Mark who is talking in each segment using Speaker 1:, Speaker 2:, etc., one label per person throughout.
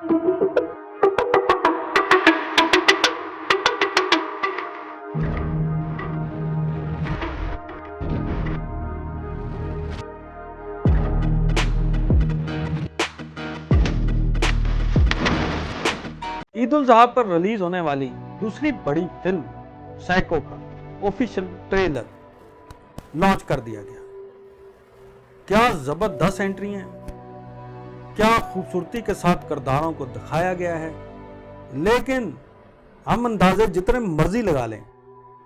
Speaker 1: ईद उल जुहा पर रिलीज होने वाली दूसरी बड़ी फिल्म साइको का ऑफिशियल ट्रेलर लॉन्च कर दिया गया। क्या जबरदस्त एंट्री है, क्या खूबसूरती के साथ किरदारों को दिखाया गया है। लेकिन हम अंदाजे जितने मर्जी लगा लें,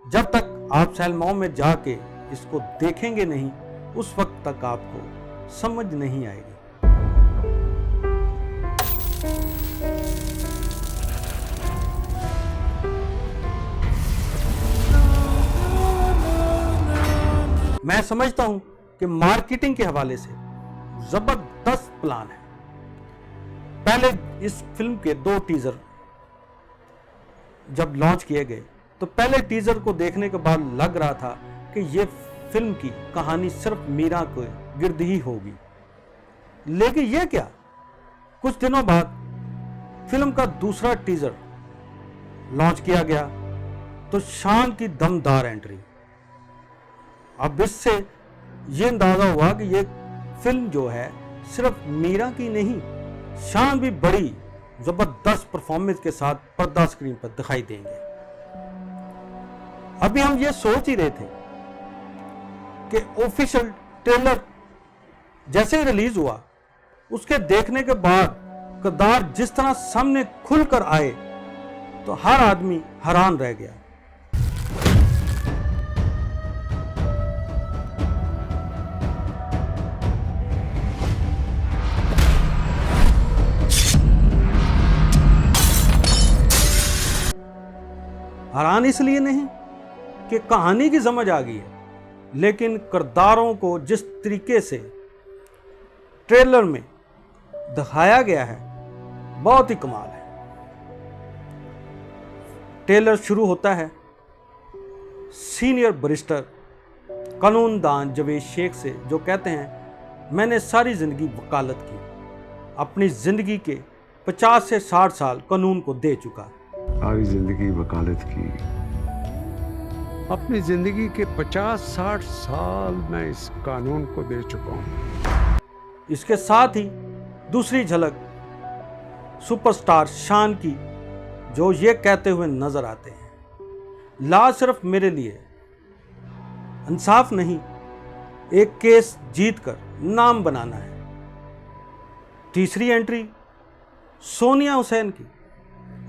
Speaker 1: जब तक आप सिनेमाओं में जाके इसको देखेंगे नहीं, उस वक्त तक आपको समझ नहीं आएगी। मैं समझता हूं कि मार्केटिंग के हवाले से जबरदस्त प्लान है। पहले इस फिल्म के 2 टीजर जब लॉन्च किए गए तो पहले टीजर को देखने के बाद लग रहा था कि यह फिल्म की कहानी सिर्फ मीरा के गिर्द ही होगी। लेकिन यह क्या, कुछ दिनों बाद फिल्म का दूसरा टीजर लॉन्च किया गया तो शान की दमदार एंट्री। अब इससे ये अंदाजा हुआ कि ये फिल्म जो है सिर्फ मीरा की नहीं, शान भी बड़ी जबरदस्त परफॉर्मेंस के साथ पर्दा स्क्रीन पर दिखाई देंगे। अभी हम ये सोच ही रहे थे कि ऑफिशियल ट्रेलर जैसे ही रिलीज हुआ, उसके देखने के बाद किरदार जिस तरह सामने खुलकर आए तो हर आदमी हैरान रह गया। हैरान इसलिए नहीं कि कहानी की समझ आ गई है, लेकिन किरदारों को जिस तरीके से ट्रेलर में दिखाया गया है बहुत ही कमाल है। ट्रेलर शुरू होता है सीनियर बैरिस्टर कानूनदान जवेद शेख से, जो कहते हैं मैंने सारी जिंदगी वकालत की, अपनी जिंदगी के 50 से 60 साल कानून को दे चुका।
Speaker 2: सारी जिंदगी वकालत की, अपनी जिंदगी के 50-60 साल मैं इस कानून को दे चुका हूं।
Speaker 1: इसके साथ ही दूसरी झलक सुपरस्टार शान की, जो ये कहते हुए नजर आते हैं, ला सिर्फ मेरे लिए इंसाफ नहीं, एक केस जीतकर नाम बनाना है। तीसरी एंट्री सोनिया हुसैन की,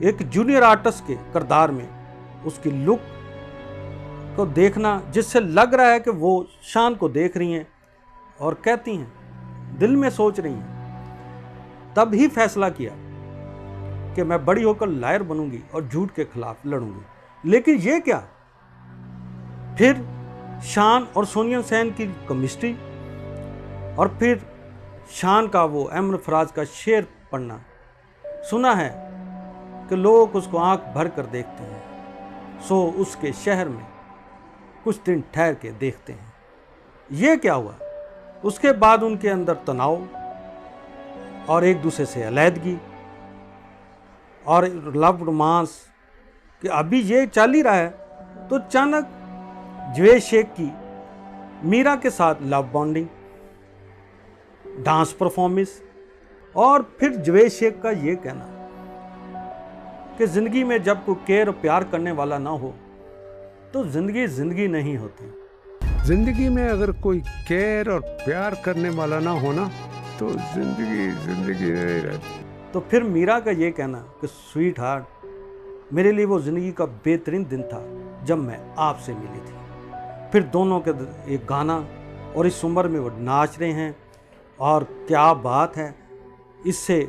Speaker 1: एक जूनियर आर्टिस्ट के किरदार में उसकी लुक को देखना, जिससे लग रहा है कि वो शान को देख रही हैं और कहती हैं, दिल में सोच रही हैं, तब ही फैसला किया कि मैं बड़ी होकर लायर बनूंगी और झूठ के खिलाफ लड़ूंगी। लेकिन ये क्या, फिर शान और सोनिया हुसैन की केमिस्ट्री, और फिर शान का वो अमर फराज का शेर पढ़ना। सुना है कि लोग उसको आंख भर कर देखते हैं, सो उसके शहर में कुछ दिन ठहर के देखते हैं। ये क्या हुआ? उसके बाद उनके अंदर तनाव और एक दूसरे से अलहदगी और लव रोमांस कि अभी ये चल ही रहा है, तो अचानक जवेद शेख की मीरा के साथ लव बॉन्डिंग, डांस परफॉर्मेंस, और फिर जवेद शेख का ये कहना कि जिंदगी में जब कोई केयर और प्यार करने वाला ना हो तो जिंदगी जिंदगी नहीं होती।
Speaker 2: जिंदगी में अगर कोई केयर और प्यार करने वाला ना होना तो जिंदगी जिंदगी नहीं रहती।
Speaker 1: तो फिर मीरा का ये कहना कि स्वीट हार्ट, मेरे लिए वो जिंदगी का बेहतरीन दिन था जब मैं आपसे मिली थी। फिर दोनों के एक गाना, और इस उम्र में वो नाच रहे हैं, और क्या बात है, इससे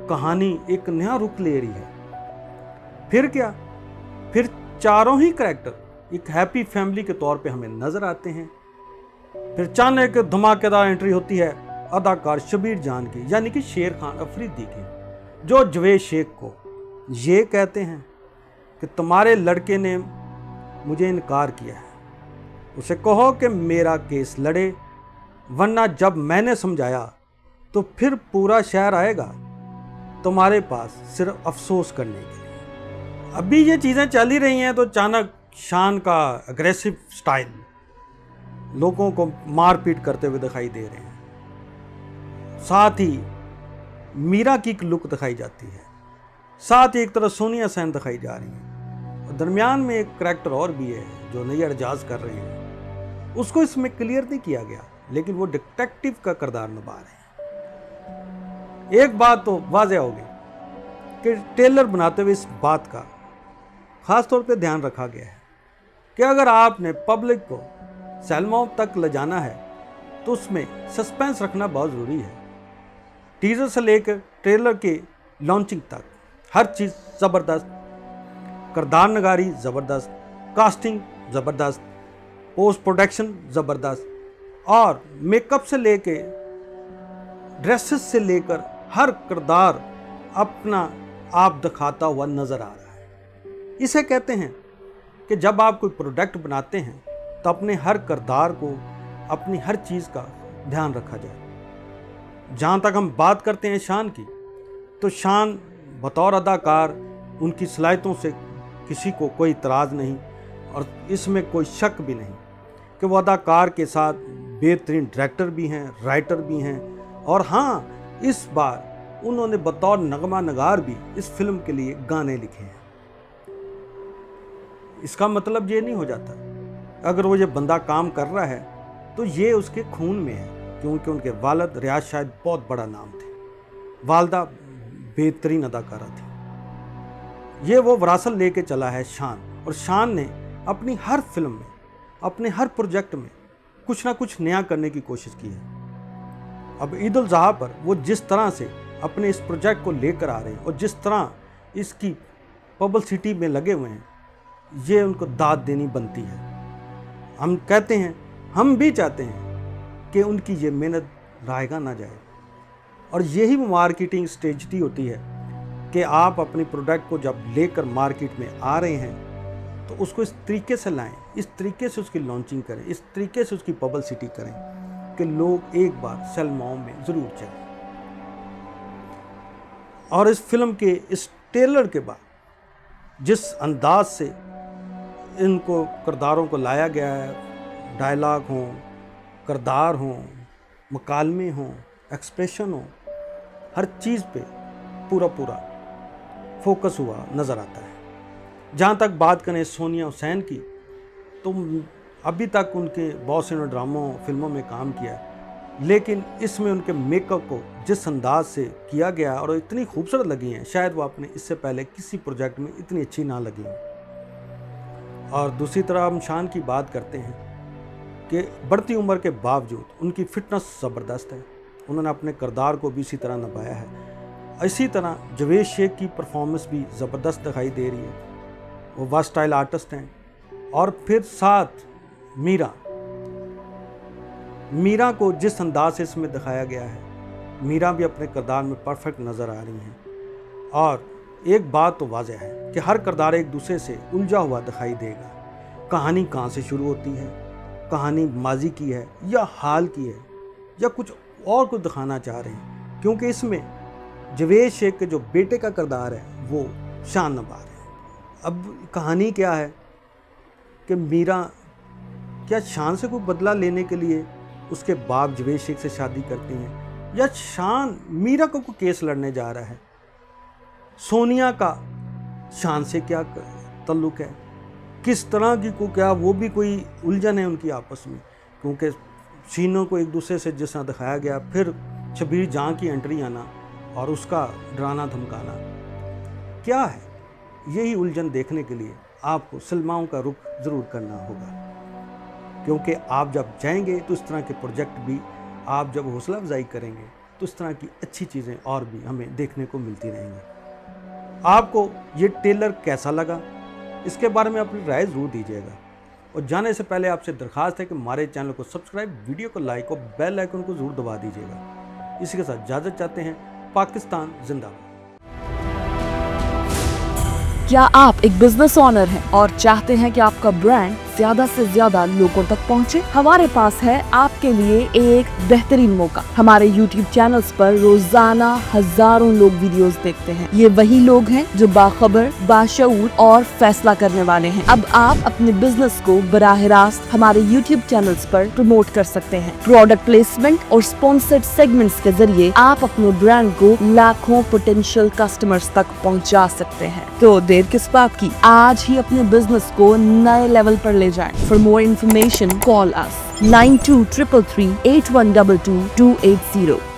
Speaker 1: कहानी एक नया रुख ले रही है। फिर क्या, फिर चारों ही कैरेक्टर एक हैप्पी फैमिली के तौर पे हमें नजर आते हैं। फिर अचानक धमाकेदार एंट्री होती है अदाकार शबीर जान की, यानी कि शेर खान अफरीदी की, जो जवेद शेख को ये कहते हैं कि तुम्हारे लड़के ने मुझे इनकार किया है, उसे कहो कि मेरा केस लड़े, वरना जब मैंने समझाया तो फिर पूरा शहर आएगा, तुम्हारे पास सिर्फ अफसोस करने के लिए। अभी ये चीज़ें चल ही रही हैं तो अचानक शान का अग्रेसिव स्टाइल लोगों को मारपीट करते हुए दिखाई दे रहे हैं। साथ ही मीरा की एक लुक दिखाई जाती है, साथ ही एक तरफ सोनिया सेन दिखाई जा रही है, और दरमियान में एक करैक्टर और भी है जो नैयर एजाज कर रहे हैं। उसको इसमें क्लियर नहीं किया गया, लेकिन वो डिटेक्टिव का किरदार निभा रहे हैं। एक बात तो वाज़ेह हो गई कि ट्रेलर बनाते हुए इस बात का ख़ास तौर पे ध्यान रखा गया है कि अगर आपने पब्लिक को सैलमॉन तक ले जाना है तो उसमें सस्पेंस रखना बहुत ज़रूरी है। टीज़र से लेकर ट्रेलर के लॉन्चिंग तक हर चीज़ ज़बरदस्त, किरदार नगारी ज़बरदस्त, कास्टिंग ज़बरदस्त, पोस्ट प्रोडक्शन ज़बरदस्त, और मेकअप से लेके ड्रेसेस से लेकर हर किरदार अपना आप दिखाता हुआ नज़र आ रहा है। इसे कहते हैं कि जब आप कोई प्रोडक्ट बनाते हैं तो अपने हर किरदार को, अपनी हर चीज़ का ध्यान रखा जाए। जहाँ तक हम बात करते हैं शान की, तो शान बतौर अदाकार उनकी सलाहियतों से किसी को कोई इतराज़ नहीं, और इसमें कोई शक भी नहीं कि वो अदाकार के साथ बेहतरीन डायरेक्टर भी हैं, राइटर भी हैं, और हाँ, इस बार उन्होंने बतौर नगमा नगार भी इस फिल्म के लिए गाने लिखे हैं। इसका मतलब ये नहीं हो जाता अगर वो ये बंदा काम कर रहा है तो ये उसके खून में है, क्योंकि उनके वालिद रियाज शायद बहुत बड़ा नाम थे, वालदा बेहतरीन अदाकारा थी। ये वो विरासत लेके चला है शान, और शान ने अपनी हर फिल्म में, अपने हर प्रोजेक्ट में कुछ ना कुछ नया करने की कोशिश की है। अब ईद उल ज़ुहा पर वो जिस तरह से अपने इस प्रोजेक्ट को लेकर आ रहे हैं और जिस तरह इसकी पब्लिसिटी में लगे हुए हैं, ये उनको दाद देनी बनती है। हम कहते हैं, हम भी चाहते हैं कि उनकी ये मेहनत रायगा ना जाए, और यही मार्केटिंग स्ट्रेटजी होती है कि आप अपनी प्रोडक्ट को जब लेकर मार्केट में आ रहे हैं तो उसको इस तरीके से लाएं, इस तरीके से उसकी लॉन्चिंग करें, इस तरीके से उसकी पब्लिसिटी करें कि लोग एक बार सैलमॉन में ज़रूर चलें। और इस फिल्म के इस ट्रेलर के बाद जिस अंदाज से इनको किरदारों को लाया गया है, डायलॉग हों, किरदार हों, मकालमे हों, एक्सप्रेशन हो, हर चीज़ पे पूरा फोकस हुआ नज़र आता है। जहाँ तक बात करें सोनिया सेन की, तो अभी तक उनके बहुत से ड्रामों फिल्मों में काम किया है, लेकिन इसमें उनके मेकअप को जिस अंदाज से किया गया और इतनी खूबसूरत लगी हैं, शायद वो अपने इससे पहले किसी प्रोजेक्ट में इतनी अच्छी ना लगी हों। और दूसरी तरफ हम शान की बात करते हैं कि बढ़ती उम्र के बावजूद उनकी फ़िटनेस ज़बरदस्त है, उन्होंने अपने किरदार को भी इसी तरह निभाया है। इसी तरह जवेद शेख की परफॉर्मेंस भी ज़बरदस्त दिखाई दे रही है, वो वर्सटाइल आर्टिस्ट हैं। और फिर साथ मीरा को जिस अंदाज से इसमें दिखाया गया है, मीरा भी अपने किरदार में परफेक्ट नज़र आ रही हैं। और एक बात तो वाज़ेह है कि हर किरदार एक दूसरे से उलझा हुआ दिखाई देगा। कहानी कहाँ से शुरू होती है, कहानी माजी की है या हाल की है या कुछ और कुछ दिखाना चाह रहे हैं, क्योंकि इसमें जवेद शेख के जो बेटे का किरदार है वो शान निभा रहे हैं। अब कहानी क्या है कि मीरा क्या शान से कोई बदला लेने के लिए उसके बाप जवेद शेख से शादी करती हैं, या शान मीरा को कोई केस लड़ने जा रहा है, सोनिया का शान से क्या तल्लुक़ है, किस तरह की को क्या वो भी कोई उलझन है उनकी आपस में, क्योंकि सीनों को एक दूसरे से जिस तरह दिखाया गया, फिर शबीर जहाँ की एंट्री आना और उसका डराना धमकाना क्या है, यही उलझन देखने के लिए आपको सिनेमाओं का रुख ज़रूर करना होगा। क्योंकि आप जब जाएंगे तो इस तरह के प्रोजेक्ट भी, आप जब हौसला अफजाई करेंगे तो इस तरह की अच्छी चीज़ें और भी हमें देखने को मिलती रहेंगी। आपको ये ट्रेलर कैसा लगा, इसके बारे में अपनी राय ज़रूर दीजिएगा। और जाने से पहले आपसे दरख्वास्त है कि हमारे चैनल को सब्सक्राइब, वीडियो को लाइक और बेल आइकन को ज़रूर दबा दीजिएगा। इसी के साथ इजाज़त चाहते हैं। पाकिस्तान जिंदाबाद।
Speaker 3: क्या आप एक बिजनेस ओनर हैं और चाहते हैं कि आपका ब्रांड ज्यादा से ज्यादा लोगों तक पहुंचे, हमारे पास है आपके लिए एक बेहतरीन मौका। हमारे YouTube चैनल्स पर रोजाना हजारों लोग वीडियोस देखते हैं। ये वही लोग हैं जो बाखबर, बाशऊर और फैसला करने वाले हैं। अब आप अपने बिजनेस को बराह रास्त हमारे YouTube चैनल्स पर प्रमोट कर सकते हैं। प्रोडक्ट प्लेसमेंट और स्पॉन्सर्ड सेगमेंट्स के जरिए आप अपने ब्रांड को लाखों पोटेंशियल कस्टमर्स तक पहुंचा सकते हैं। तो देर किस बात की, आज ही अपने बिजनेस को नए लेवल पर ले जाएं। For more information call us 923338122280।